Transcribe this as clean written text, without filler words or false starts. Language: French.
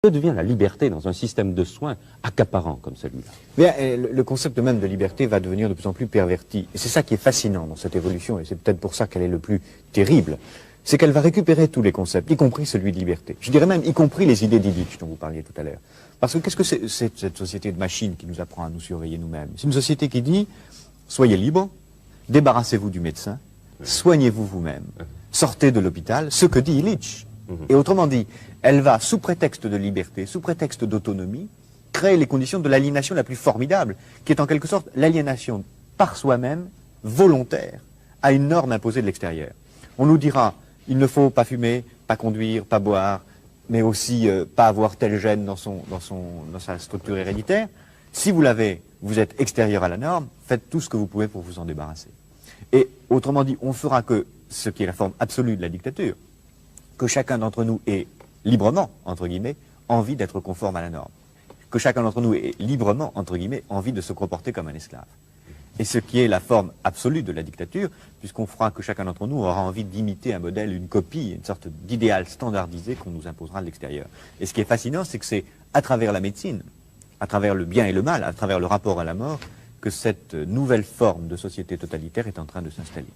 Que devient la liberté dans un système de soins accaparant comme celui-là? Le concept même de liberté va devenir de plus en plus perverti. Et c'est ça qui est fascinant dans cette évolution, et c'est peut-être pour ça qu'elle est le plus terrible. C'est qu'elle va récupérer tous les concepts, y compris celui de liberté. Je dirais même y compris les idées d'Illich dont vous parliez tout à l'heure. Parce que qu'est-ce que c'est cette société de machines qui nous apprend à nous surveiller nous-mêmes? C'est une société qui dit, soyez libre, débarrassez-vous du médecin, soignez-vous vous-même, sortez de l'hôpital, ce que dit Illich. Et autrement dit, elle va, sous prétexte de liberté, sous prétexte d'autonomie, créer les conditions de l'aliénation la plus formidable, qui est en quelque sorte l'aliénation par soi-même, volontaire, à une norme imposée de l'extérieur. On nous dira, il ne faut pas fumer, pas conduire, pas boire, mais aussi pas avoir tel gène dans sa structure héréditaire. Si vous l'avez, vous êtes extérieur à la norme, faites tout ce que vous pouvez pour vous en débarrasser. Et autrement dit, on fera que ce qui est la forme absolue de la dictature, que chacun d'entre nous ait librement, entre guillemets, envie d'être conforme à la norme. Que chacun d'entre nous ait librement, entre guillemets, envie de se comporter comme un esclave. Et ce qui est la forme absolue de la dictature, puisqu'on fera que chacun d'entre nous aura envie d'imiter un modèle, une copie, une sorte d'idéal standardisé qu'on nous imposera de l'extérieur. Et ce qui est fascinant, c'est que c'est à travers la médecine, à travers le bien et le mal, à travers le rapport à la mort, que cette nouvelle forme de société totalitaire est en train de s'installer.